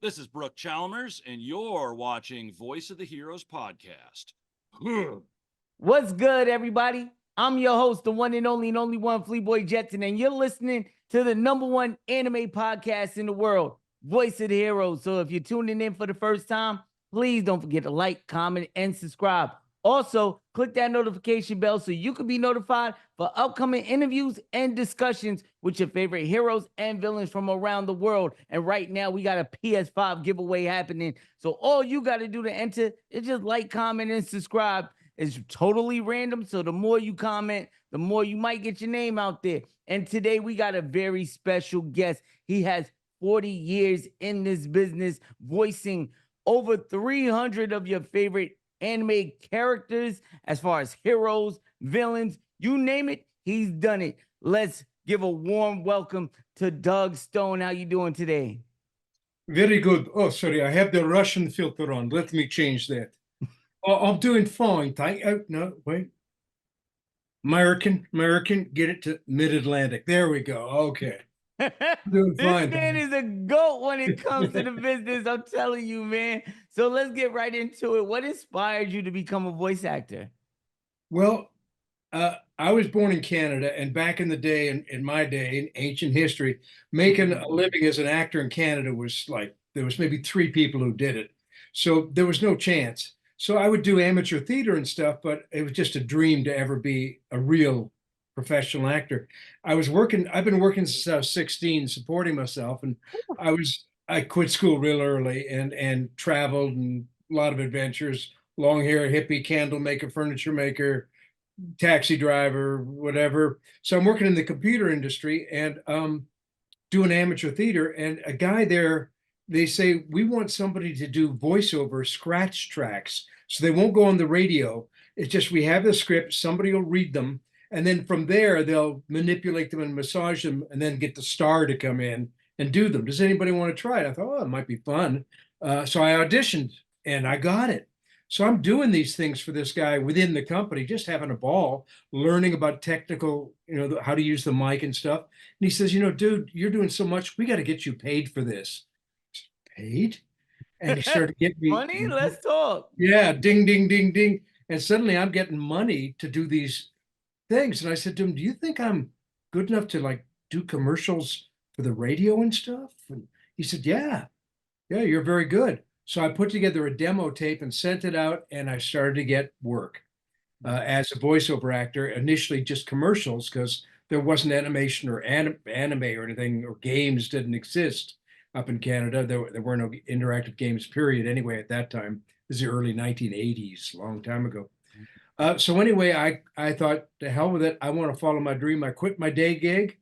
This is Brooke Chalmers, and you're watching Voice of the Heroes podcast. What's good, everybody? I'm your host, the one and only one, Fleeboy Jetson, and you're listening to the #1 anime podcast in the world, Voice of the Heroes. So if you're tuning in for the first time, please don't forget to like, comment, and subscribe. Also, click that notification bell so you can be notified for upcoming interviews and discussions with your favorite heroes and villains from around the world. And right now, we got a PS5 giveaway happening. So all you got to do to enter is just like, comment, and subscribe. It's totally random. So the more you comment, the more you might get your name out there. And today we got a very special guest. He has 40 years in this business, voicing over 300 of your favorite anime characters, as far as heroes, villains, you name it, he's done it. Let's give a warm welcome to Doug Stone. How you doing today? Very good. Oh, sorry, I have the Russian filter on. Let me change that. Oh, I'm doing fine. No, wait. American, get it to Mid-Atlantic. There we go. Okay. Doing This fine. man is a goat when it comes to the business. I'm telling you, man. So let's get right into it. What inspired you to become a voice actor? Well, I was born in Canada, and back in the day, in my day, in ancient history, making a living as an actor in Canada was like, there was maybe 3 people who did it. So there was no chance. So I would do amateur theater and stuff, but it was just a dream to ever be a real professional actor. I've been working since I was 16, supporting myself, and I quit school real early and traveled and a lot of adventures, long hair, hippie, candle maker, furniture maker, taxi driver, whatever. So I'm working in the computer industry and doing amateur theater, and a guy there, they say, we want somebody to do voiceover scratch tracks. So they won't go on the radio. It's just, we have the script, somebody will read them. And then from there, they'll manipulate them and massage them and then get the star to come in and do them. Does anybody want to try it? I thought, oh, it might be fun. So I auditioned and I got it. So I'm doing these things for this guy within the company, just having a ball, learning about technical, how to use the mic and stuff. And he says, dude, you're doing so much. We got to get you paid for this. Paid? And he started getting me money. Let's talk. Yeah, ding, ding, ding, ding. And suddenly I'm getting money to do these things. And I said to him, do you think I'm good enough to like do commercials for the radio and stuff? And he said, yeah, you're very good. So I put together a demo tape and sent it out, and I started to get work as a voiceover actor, initially just commercials because there wasn't animation or anime or anything, or games didn't exist up in Canada. There were no interactive games, period, anyway, at that time. This is the early 1980s, a long time ago. So anyway, I thought, to hell with it. I want to follow my dream. I quit my day gig,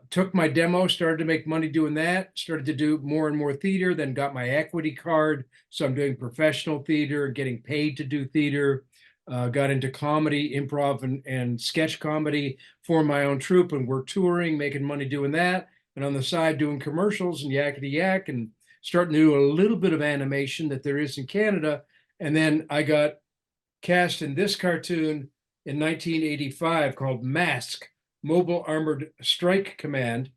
took my demo, started to make money doing that, started to do more and more theater, then got my equity card. So I'm doing professional theater, getting paid to do theater, got into comedy, improv and sketch comedy, formed my own troupe, and we're touring, making money doing that. And on the side, doing commercials and yakety yak, and starting to do a little bit of animation that there is in Canada. And then I got cast in this cartoon in 1985 called Mask, Mobile Armored Strike Command.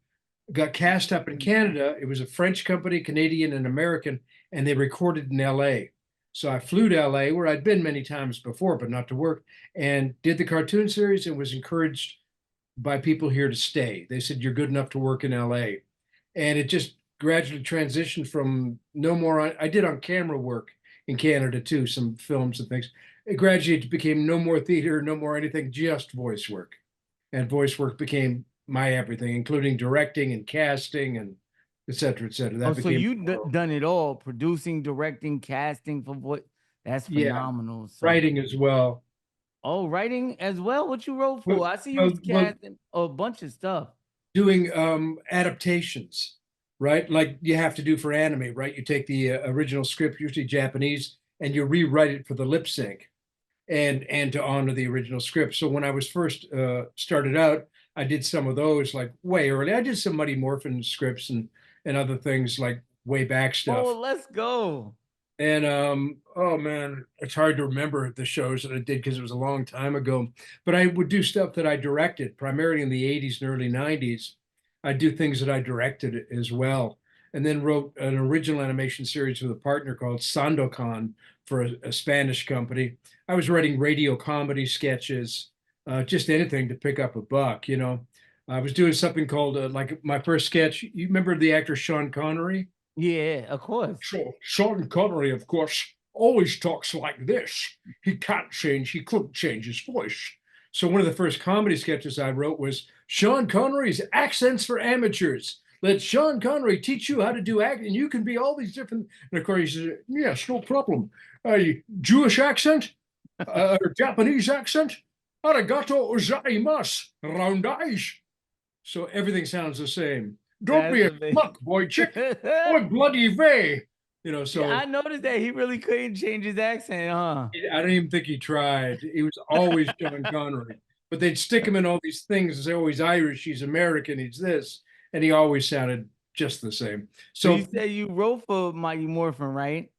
Got cast up in Canada. It was a French company, Canadian and American, and they recorded in LA. So I flew to LA, where I'd been many times before, but not to work, and did the cartoon series and was encouraged by people here to stay. They said, you're good enough to work in LA. And it just gradually transitioned from no more I did on camera work in Canada too, some films and things. It gradually became no more theater, no more anything, just voice work. And voice work became my everything, including directing and casting and et cetera, et cetera. That So you done it all: producing, directing, casting for what? That's phenomenal. So, writing as well. Oh, writing as well. What you wrote for? I see you was casting a bunch of stuff. Doing adaptations, right? Like you have to do for anime, right? You take the original script, usually Japanese, and you rewrite it for the lip sync and to honor the original script. So when I was first started out, I did some of those like way early. I did some Mighty Morphin scripts and other things like way back stuff. Oh, let's go. And oh man, it's hard to remember the shows that I did because it was a long time ago. But I would do stuff that I directed, primarily in the 80s and early 90s. I'd do things that I directed as well. and then wrote an original animation series with a partner called Sandokan for a Spanish company. I was writing radio comedy sketches, just anything to pick up a buck, you know. I was doing something called like my first sketch. You remember the actor Sean Connery? Yeah, of course. Sean Connery, of course, always talks like this. He couldn't change his voice. So one of the first comedy sketches I wrote was Sean Connery's Accents for Amateurs. Let Sean Connery teach you how to do acting. You can be all these different. And of course, he says, yes, no problem. Jewish accent, or Japanese accent, arigato gozaimasu, round eyes. So everything sounds the same. Don't be a schmuck, boy chick. Boy, bloody vey. You know, so I noticed that he really couldn't change his accent, huh? I don't even think he tried. He was always Sean Connery. But they'd stick him in all these things and say, oh, he's Irish, he's American, he's this. And he always sounded just the same. So So you said you wrote for Mighty Morphin, right?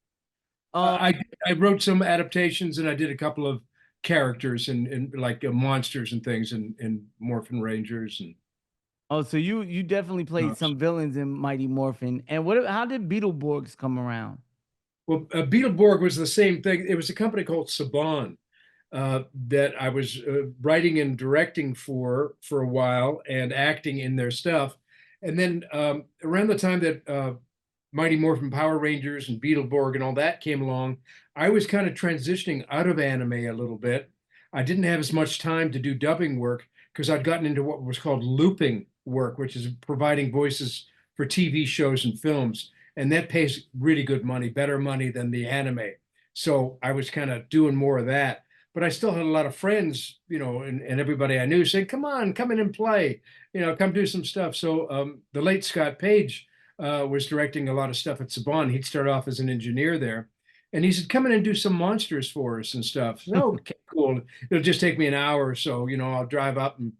I wrote some adaptations and I did a couple of characters and like monsters and things and Morphin Rangers and Oh, so you definitely played some villains in Mighty Morphin. And how did Beetleborgs come around? well, Beetleborg was the same thing. It was a company called Saban that I was writing and directing for a while and acting in their stuff. And then around the time that Mighty Morphin Power Rangers and Beetleborg and all that came along, I was kind of transitioning out of anime a little bit. I didn't have as much time to do dubbing work because I'd gotten into what was called looping work, which is providing voices for TV shows and films. And that pays really good money, better money than the anime. So I was kind of doing more of that. But I still had a lot of friends, you know, and everybody I knew saying, come on, come in and play, you know, come do some stuff. So the late Scott Page was directing a lot of stuff at Saban. He'd start off as an engineer there. And he said, come in and do some monsters for us and stuff. So, okay, cool. It'll just take me an hour or so, you know, I'll drive up and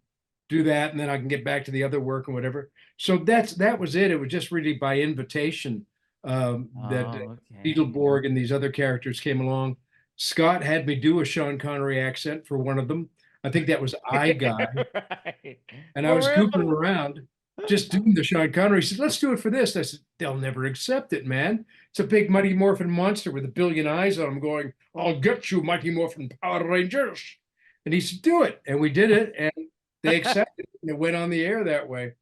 do that, and then I can get back to the other work and whatever. So that was it. It was just really by invitation that okay. Beetleborg and these other characters came along. Scott had me do a Sean Connery accent for one of them. I think that was I Guy. Right. And I For was real? goofing around, just doing the Sean Connery. He said, let's do it for this. I said, they'll never accept it, man. It's a big Mighty Morphin monster with a billion eyes on him going, I'll get you, Mighty Morphin Power Rangers. And he said, do it. And we did it. And they accepted it. And it went on the air that way.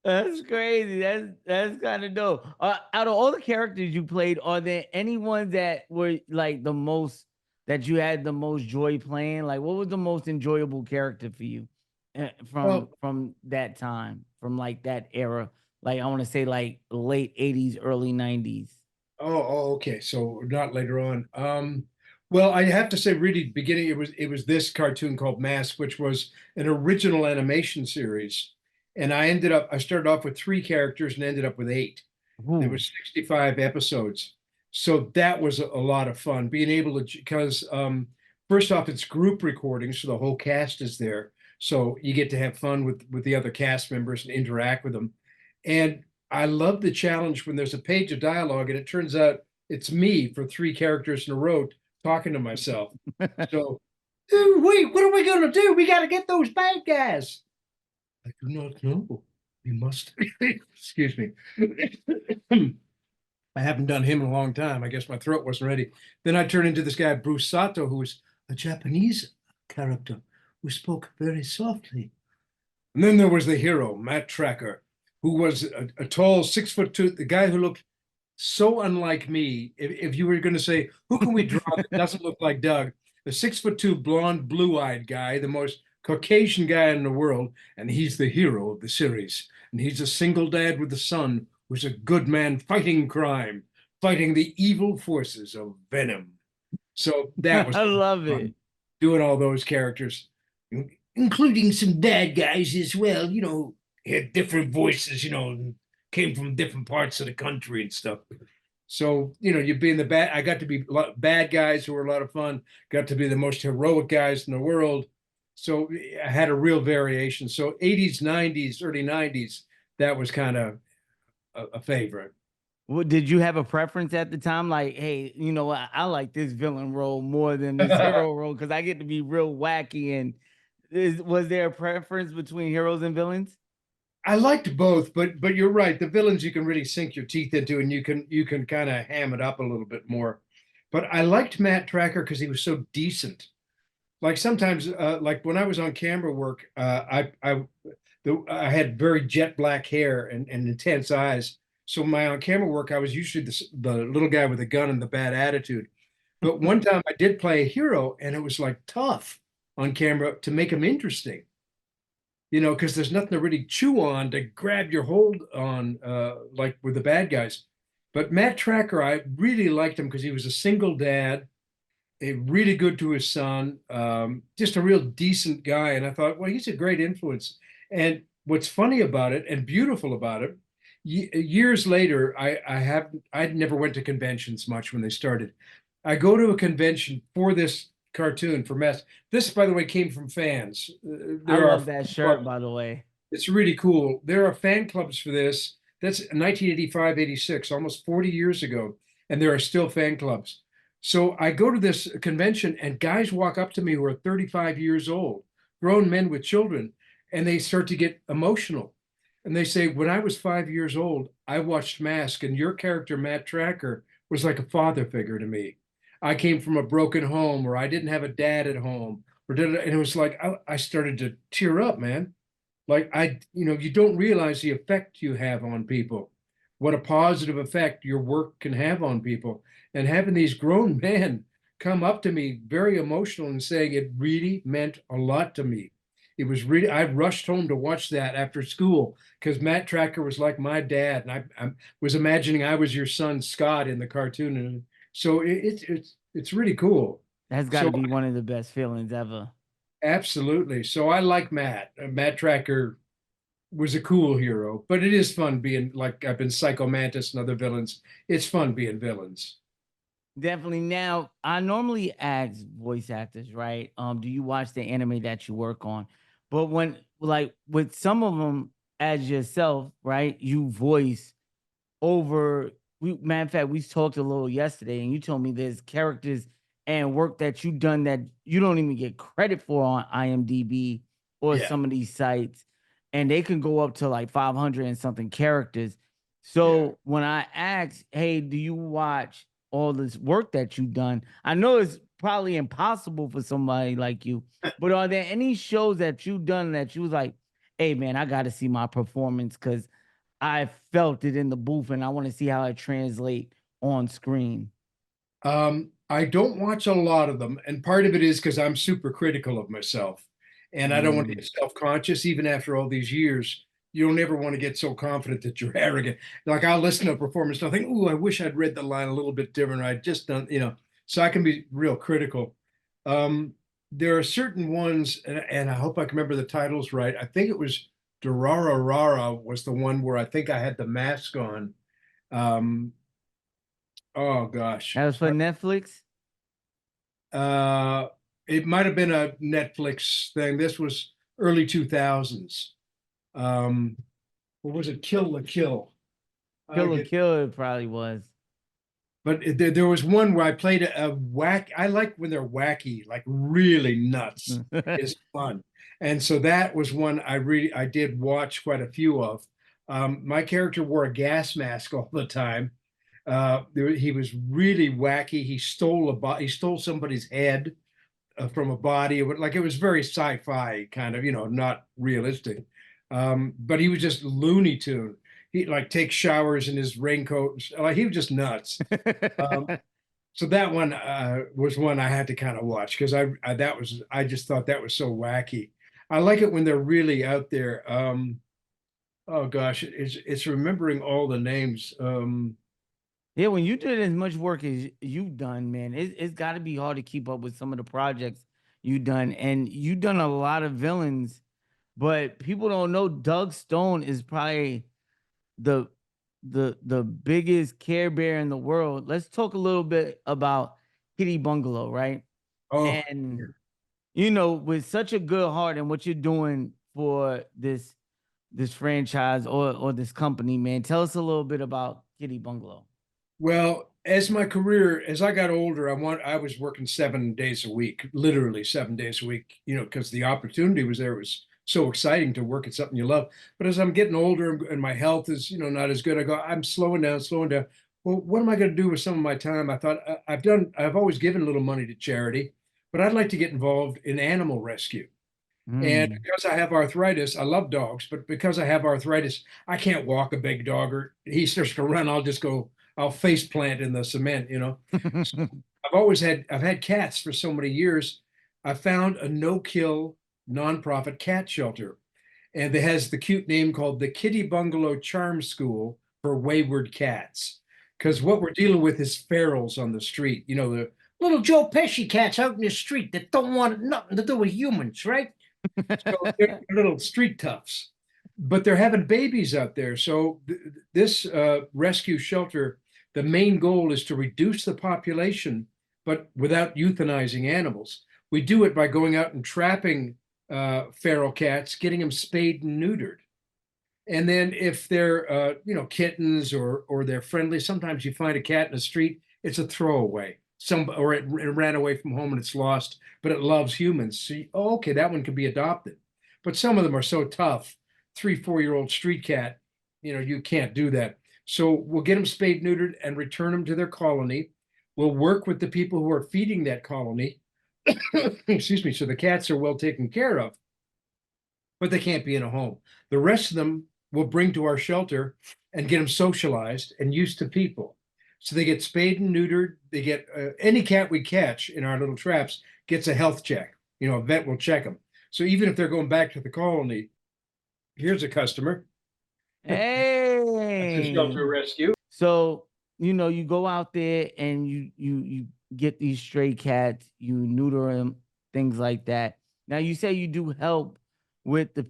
That's crazy. That's kind of dope. Out of all the characters you played, are there any ones that were like the most that you had the most joy playing? Like, what was the most enjoyable character for you from that time, from like that era? Like, I want to say like late '80s, early '90s. Okay. So not later on. Well, I have to say, really, beginning it was this cartoon called Mask, which was an original animation series, and I started off with 3 characters and ended up with 8. There was 65 episodes, so that was a lot of fun being able to because first off, it's group recording, so the whole cast is there, so you get to have fun with the other cast members and interact with them, and I love the challenge when there's a page of dialogue and it turns out it's me for 3 characters in a row talking to myself. So, wait, what are we going to do? We got to get those bad guys. I do not know. We must. Excuse me. I haven't done him in a long time. I guess my throat wasn't ready. Then I turned into this guy, Bruce Sato, who was a Japanese character who spoke very softly. And then there was the hero, Matt Tracker, who was a tall 6'2", the guy who looked so unlike me. If you were going to say, who can we draw that doesn't look like Doug? The 6'2", blonde, blue-eyed guy, the most Caucasian guy in the world, and he's the hero of the series. And he's a single dad with a son who's a good man fighting crime, fighting the evil forces of Venom. So that was I love it. Doing all those characters, including some bad guys as well, you know, had different voices, you know, came from different parts of the country and stuff. So, you know, you're being the bad, I got to be bad guys who were a lot of fun, got to be the most heroic guys in the world. So I had a real variation. So 80s, 90s, early 90s, that was kind of a favorite. Well, did you have a preference at the time? Like, hey, you know what? I like this villain role more than this hero role because I get to be real wacky. And was there a preference between heroes and villains? I liked both, but you're right. The villains you can really sink your teeth into, and you can kind of ham it up a little bit more. But I liked Matt Tracker because he was so decent. Like sometimes, like when I was on camera work, I had very jet black hair and intense eyes. So my on camera work, I was usually the little guy with a gun and the bad attitude. But one time I did play a hero, and it was like tough on camera to make him interesting. Because there's nothing to really chew on to grab your hold on, like with the bad guys. But Matt Tracker, I really liked him because he was a single dad, a really good to his son, just a real decent guy. And I thought, well, he's a great influence. And what's funny about it and beautiful about it, years later, I never went to conventions much when they started. I go to a convention for this cartoon for Mess. This, by the way, came from fans. I love that shirt, by the way. It's really cool. There are fan clubs for this. That's 1985, 86, almost 40 years ago. And there are still fan clubs. So I go to this convention, and guys walk up to me who are 35 years old, grown men with children, and they start to get emotional. And they say, when I was 5 years old, I watched Mask, and your character, Matt Tracker, was like a father figure to me. I came from a broken home, or I didn't have a dad at home, and it was like I started to tear up, man. Like you don't realize the effect you have on people, what a positive effect your work can have on people. And having these grown men come up to me very emotional and saying it really meant a lot to me. It was really, I rushed home to watch that after school because Matt Tracker was like my dad, and I was imagining I was your son Scott in the cartoon, and so it's really cool. That's got to be one of the best feelings ever. Absolutely. So I like Matt. Matt Tracker was a cool hero, but it is fun being like I've been Psycho Mantis and other villains. It's fun being villains. Definitely. Now, I normally ask voice actors, right? Do you watch the anime that you work on? But when, like, with some of them, as yourself, right? You voice over. Matter of fact, we talked a little yesterday, and you told me there's characters and work that you've done that you don't even get credit for on IMDb or some of these sites, and they can go up to like 500 and something characters. So when I ask, hey, do you watch all this work that you've done? I know it's probably impossible for somebody like you, but are there any shows that you've done that you was like, hey man, I got to see my performance because I felt it in the booth and I want to see how it translate on screen? I don't watch a lot of them, and part of it is because I'm super critical of myself, and I don't want to get self-conscious even after all these years. You don't ever want to get so confident that you're arrogant. Like I'll listen to a performance and I think, "Ooh, I wish I'd read the line a little bit different. I just don't." So I can be real critical. There are certain ones, and I hope I can remember the titles right. I think it was Durarara was the one where I think I had the mask on. Um, oh gosh. That was for Netflix? It might have been a Netflix thing. This was early 2000s. What was it? Kill la Kill. Kill la Kill, it probably was. But there was one where I played a whack. I like when they're wacky, like really nuts. It's fun. And so that was one I did watch quite a few of. My character wore a gas mask all the time. He was really wacky. He stole somebody's head from a body. Like it was very sci-fi kind of, not realistic. But he was just Looney Tune. He'd like take showers in his raincoat. Like he was just nuts. So that one was one I had to kind of watch because I just thought that was so wacky. I like it when they're really out there. Oh gosh, it's remembering all the names. Yeah, when you did as much work as you've done, man, it's got to be hard to keep up with some of the projects you've done. And you've done a lot of villains, but people don't know Doug Stone is probably the biggest Care Bear in the world. Let's talk a little bit about Kitty Bungalow, right? Oh, and with such a good heart and what you're doing for this franchise or this company, man, tell us a little bit about Kitty Bungalow. Well, as I got older, I was working 7 days a week, literally 7 days a week, because the opportunity was there. It was so exciting to work at something you love. But as I'm getting older and my health is, not as good, I go, I'm slowing down, slowing down. Well, what am I going to do with some of my time? I thought I've always given a little money to charity, but I'd like to get involved in animal rescue. And Mm. because I have arthritis, I love dogs, but because I have arthritis, I can't walk a big dog, or he starts to run, I'll face plant in the cement. So I've had cats for so many years. I found a no-kill nonprofit cat shelter, and it has the cute name called the Kitty Bungalow Charm School for Wayward Cats. Because what we're dealing with is ferals on the street, the little Joe Pesci cats out in the street that don't want nothing to do with humans, right? So they're little street toughs, but they're having babies out there. So this rescue shelter, the main goal is to reduce the population, but without euthanizing animals. We do it by going out and trapping feral cats, getting them spayed and neutered. And then if they're kittens or they're friendly, sometimes you find a cat in the street, it's a throwaway. Or it ran away from home and it's lost, but it loves humans. So okay, that one could be adopted. But some of them are so tough. 3-4-year-old street cat, you can't do that. So we'll get them spayed, neutered, and return them to their colony. We'll work with the people who are feeding that colony. Excuse me. So the cats are well taken care of, but they can't be in a home. The rest of them we'll bring to our shelter and get them socialized and used to people. So they get spayed and neutered. They get any cat we catch in our little traps gets a health check. A vet will check them. So even if they're going back to the colony, here's a customer. That's a Hey. shelter rescue. So, you go out there and you get these stray cats, you neuter them, things like that. Now you say you do help with the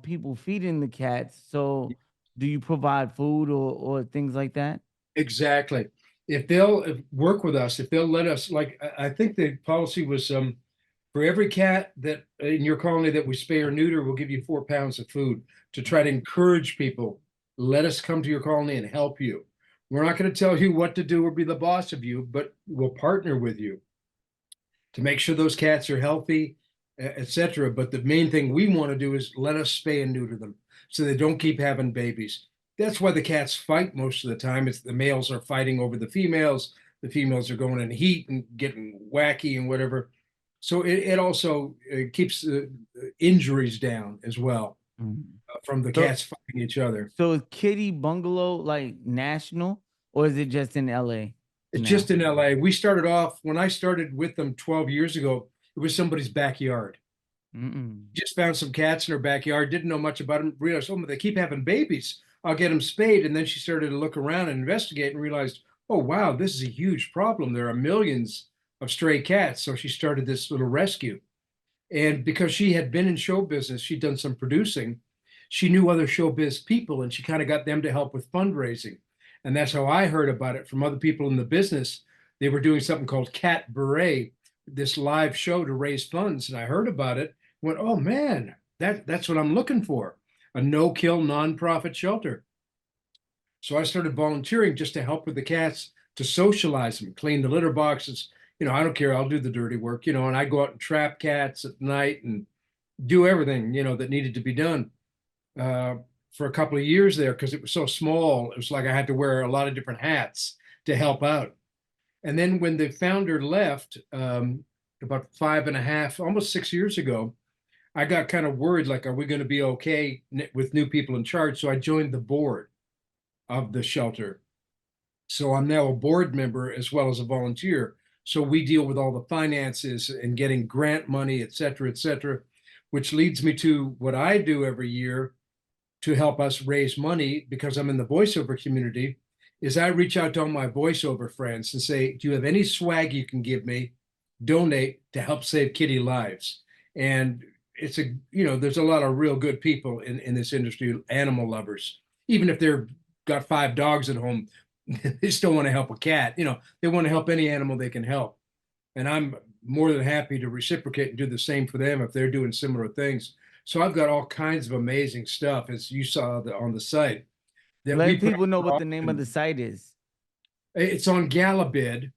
people feeding the cats. So do you provide food or things like that? Exactly. If they'll work with us, if they'll let us, like I think the policy was for every cat that in your colony that we spay or neuter, we'll give you 4 pounds of food to try to encourage people. Let us come to your colony and help you. We're not going to tell you what to do or be the boss of you, but we'll partner with you to make sure those cats are healthy, etc. But the main thing we want to do is let us spay and neuter them so they don't keep having babies. That's why the cats fight most of the time. It's the males are fighting over the females. The females are going in heat and getting wacky and whatever. So it also keeps injuries down as well from the cats fighting each other. So is Kitty Bungalow like national, or is it just in LA? It's now? just in LA. We started off, when I started with them 12 years ago, it was somebody's backyard. Just found some cats in her backyard, didn't know much about them, realized, oh, they keep having babies. I'll get them spayed. And then she started to look around and investigate and realized, oh, wow, this is a huge problem. There are millions of stray cats. So she started this little rescue. And because she had been in show business, she'd done some producing, she knew other showbiz people and she kind of got them to help with fundraising. And that's how I heard about it from other people in the business. They were doing something called Cat Beret, this live show to raise funds. And I heard about it, went, oh man, that's what I'm looking for, a no-kill nonprofit shelter. So I started volunteering just to help with the cats, to socialize them, clean the litter boxes. I don't care, I'll do the dirty work, and I go out and trap cats at night and do everything, that needed to be done. For a couple of years there, because it was so small, it was like I had to wear a lot of different hats to help out. And then when the founder left, about 5.5, almost 6 years ago, I got kind of worried, like, are we going to be okay with new people in charge? So I joined the board of the shelter. So I'm now a board member as well as a volunteer. So we deal with all the finances and getting grant money, et cetera, which leads me to what I do every year to help us raise money, because I'm in the voiceover community, is I reach out to all my voiceover friends and say, do you have any swag you can give me? Donate to help save kitty lives. And it's there's a lot of real good people in this industry, animal lovers. Even if they're got 5 dogs at home, they still want to help a cat. They want to help any animal they can help. And I'm more than happy to reciprocate and do the same for them if they're doing similar things. So I've got all kinds of amazing stuff, as you saw on the site. Let people know what the name of the site is. It's on Galabid.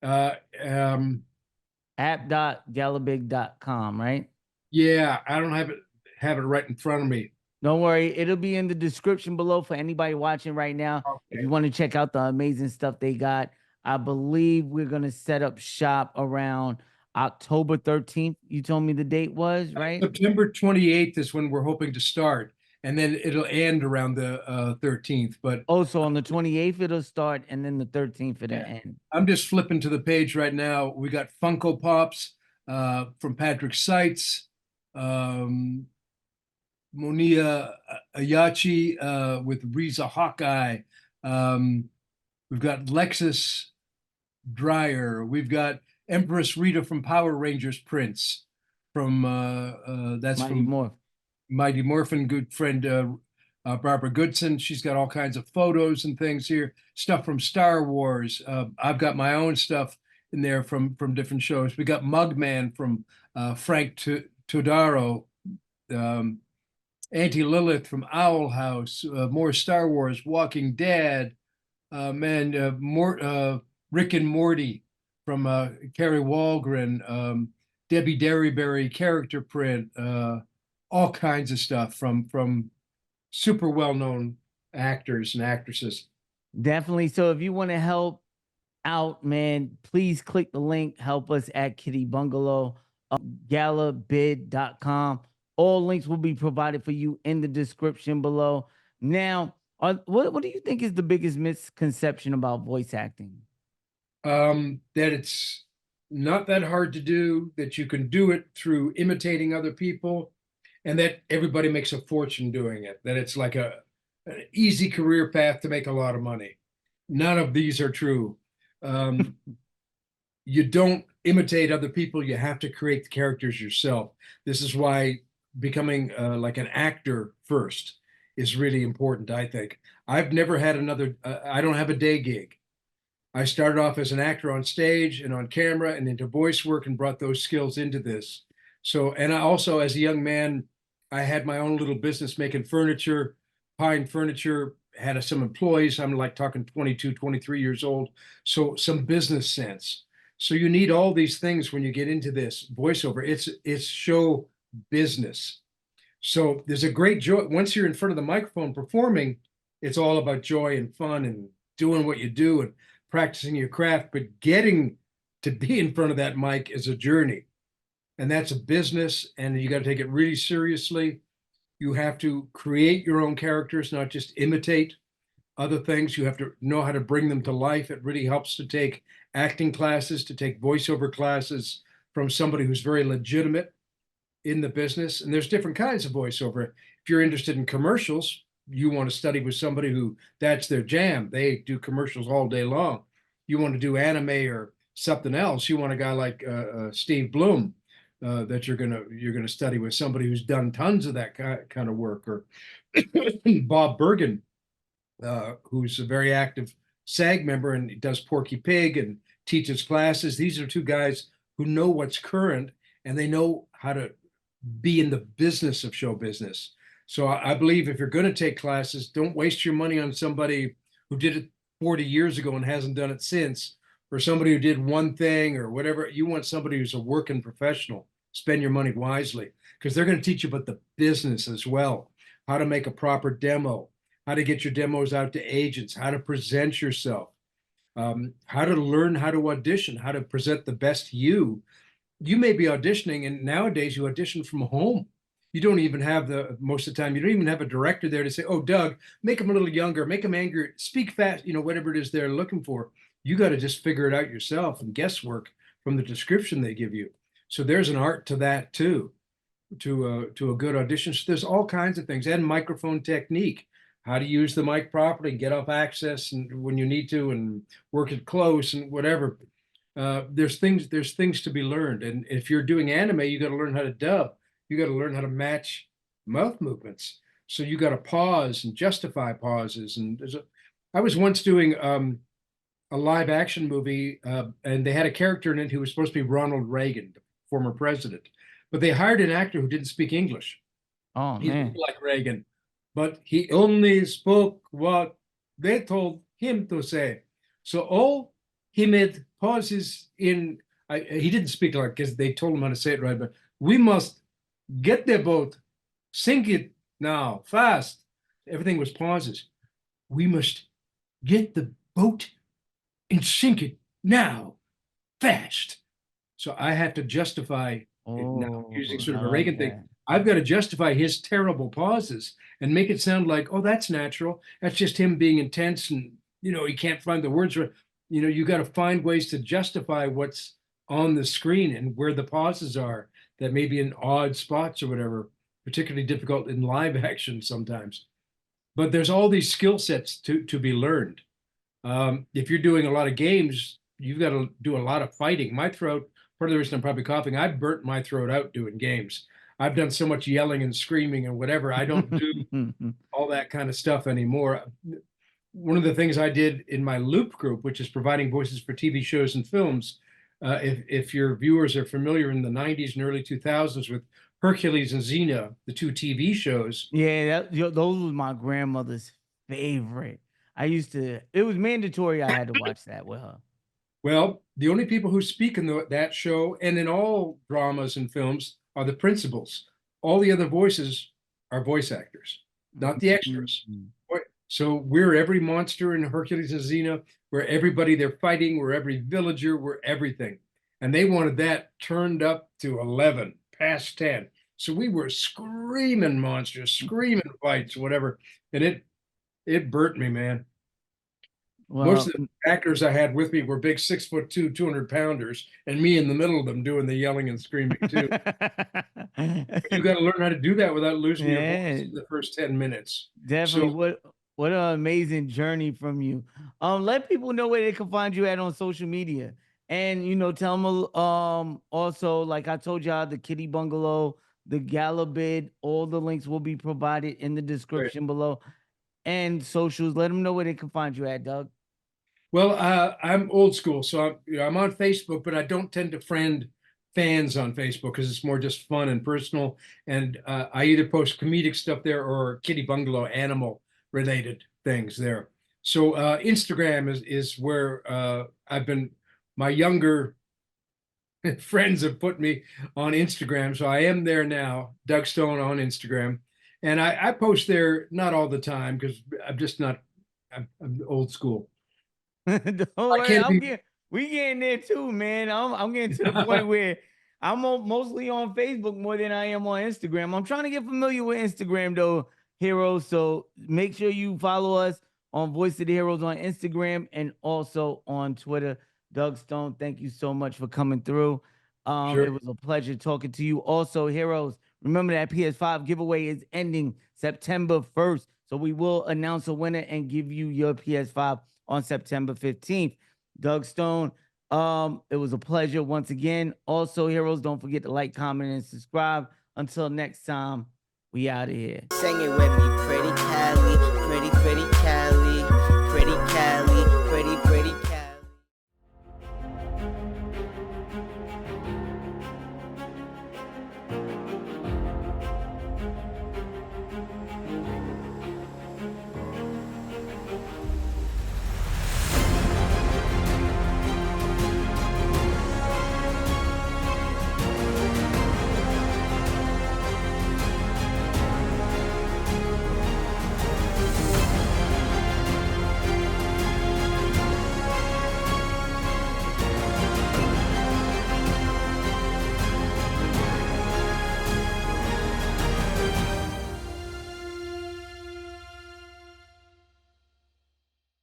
App.galabig.com, right? Yeah, I don't have it. have it right in front of me. Don't worry, it'll be in the description below for anybody watching right now. If Okay. you want to check out the amazing stuff they got, I believe we're gonna set up shop around October 13th. You told me the date was, right? September 28th is when we're hoping to start, and then it'll end around the 13th. But Oh, so on the 28th it'll start, and then the 13th it'll Yeah. end. I'm just flipping to the page right now. We got Funko Pops from Patrick Seitz, Monia Ayachi with Riza Hawkeye. We've got Lexus Dreyer. We've got Empress Rita from Power Rangers Prince from that's Mighty from Morph. Mighty Morphin, good friend Barbara Goodson. She's got all kinds of photos and things here. Stuff from Star Wars. I've got my own stuff in there from different shows. We got Mugman from Frank Todaro. Auntie Lilith from Owl House. More Star Wars. Walking Dead. More Rick and Morty from Kerry Walgren. Debbie Derryberry character print. All kinds of stuff from super well-known actors and actresses. Definitely. So if you want to help out, man, please click the link. Help us at Kitty Bungalow, galabid.com. All links will be provided for you in the description below. Now, what do you think is the biggest misconception about voice acting? That it's not that hard to do, that you can do it through imitating other people, and that everybody makes a fortune doing it, that it's like an easy career path to make a lot of money. None of these are true. You don't imitate other people. You have to create the characters yourself. This is why becoming like an actor first is really important, I think. I've never had another, I don't have a day gig. I started off as an actor on stage and on camera and into voice work and brought those skills into this. So, and I also, as a young man, I had my own little business making furniture, Pine Furniture, had some employees. I'm like talking 22, 23 years old. So some business sense. So you need all these things when you get into this voiceover. It's show business. So there's a great joy. Once you're in front of the microphone performing, it's all about joy and fun and doing what you do and practicing your craft, but getting to be in front of that mic is a journey. And that's a business, and you got to take it really seriously. You have to create your own characters, not just imitate other things. You have to know how to bring them to life. It really helps to take acting classes, to take voiceover classes from somebody who's very legitimate in the business. And there's different kinds of voiceover. If you're interested in commercials, you want to study with somebody who that's their jam. They do commercials all day long. You want to do anime or something else, you want a guy like Steve Bloom that you're gonna study with, somebody who's done tons of that kind of work, or Bob Bergen, who's a very active SAG member and does Porky Pig and teaches classes. These are two guys who know what's current and they know how to be in the business of show business. So I believe if you're going to take classes, don't waste your money on somebody who did it 40 years ago and hasn't done it since, or somebody who did one thing or whatever. You want somebody who's a working professional. Spend your money wisely, because they're going to teach you about the business as well, how to make a proper demo, how to get your demos out to agents, how to present yourself, how to learn how to audition, how to present the best you. You may be auditioning, and nowadays you audition from home. You don't even have most of the time, you don't even have a director there to say, oh, Doug, make him a little younger, make him angry, speak fast, whatever it is they're looking for. You got to just figure it out yourself and guesswork from the description they give you. So there's an art to that too, to a good audition. So there's all kinds of things, and microphone technique, how to use the mic properly, get off access and when you need to, and work it close and whatever. There's things to be learned. And if you're doing anime, you got to learn how to dub. You got to learn how to match mouth movements. So you got to pause and justify pauses. And I was once doing a live action movie, and they had a character in it who was supposed to be Ronald Reagan, the former president, but they hired an actor who didn't speak English. Oh, He man. looked like Reagan, but he only spoke what they told him to say. So all he made pauses in, he didn't speak like, because they told him how to say it right, but we must get the boat Sink it now, fast. Everything was pauses. We must get the boat and sink it now, fast. So I have to justify it now using sort of I a like Reagan thing. that. I've got to justify his terrible pauses and make it sound like, oh, that's natural. That's just him being intense and, he can't find the words. You got to find ways to justify what's on the screen and where the pauses are that may be in odd spots or whatever, particularly difficult in live action sometimes. But there's all these skill sets to be learned. If you're doing a lot of games, you've got to do a lot of fighting. My throat, part of the reason I'm probably coughing, I burnt my throat out doing games. I've done so much yelling and screaming and whatever. I don't do all that kind of stuff anymore. One of the things I did in my Loop group, which is providing voices for TV shows and films, if your viewers are familiar in the 90s and early 2000s with Hercules and Xena, the two TV shows. Yeah, those was my grandmother's favorite. It was mandatory. I had to watch that with her. Well, the only people who speak in that show and in all dramas and films are the principals. All the other voices are voice actors, not the extras. So we're every monster in Hercules and Xena. We're everybody they're fighting. We're every villager. We're everything. And they wanted that turned up to 11, past 10. So we were screaming monsters, screaming fights, whatever. And it burnt me, man. Well, Most of the actors I had with me were big 6'2", 200-pounders, and me in the middle of them doing the yelling and screaming too. You got to learn how to do that without losing your voice in the first 10 minutes. Definitely. What an amazing journey from you. Let people know where they can find you at on social media. And tell them also, like I told y'all, the Kitty Bungalow, the gala bid, all the links will be provided in the description below. And socials, let them know where they can find you at, Doug. Well, I'm old school, so I'm on Facebook, but I don't tend to friend fans on Facebook because it's more just fun and personal. And I either post comedic stuff there or Kitty Bungalow animal related things there. So Instagram is where I've been. My younger friends have put me on Instagram, so I am there now. Doug Stone on Instagram, and I post there not all the time because I'm just not. I'm old school. Don't worry, we getting there too, man. I'm getting to the point where I'm mostly on Facebook more than I am on Instagram. I'm trying to get familiar with Instagram though, Heroes. So make sure you follow us on Voice of the Heroes on Instagram and also on Twitter. Doug Stone, thank you so much for coming through. Sure. It was a pleasure talking to you. Also, Heroes, remember that PS5 giveaway is ending September 1st. So we will announce a winner and give you your PS5 on September 15th. Doug Stone, it was a pleasure once again. Also, Heroes, don't forget to like, comment, and subscribe. Until next time, we out of here. Sing it with me, pretty Cali, pretty Cali.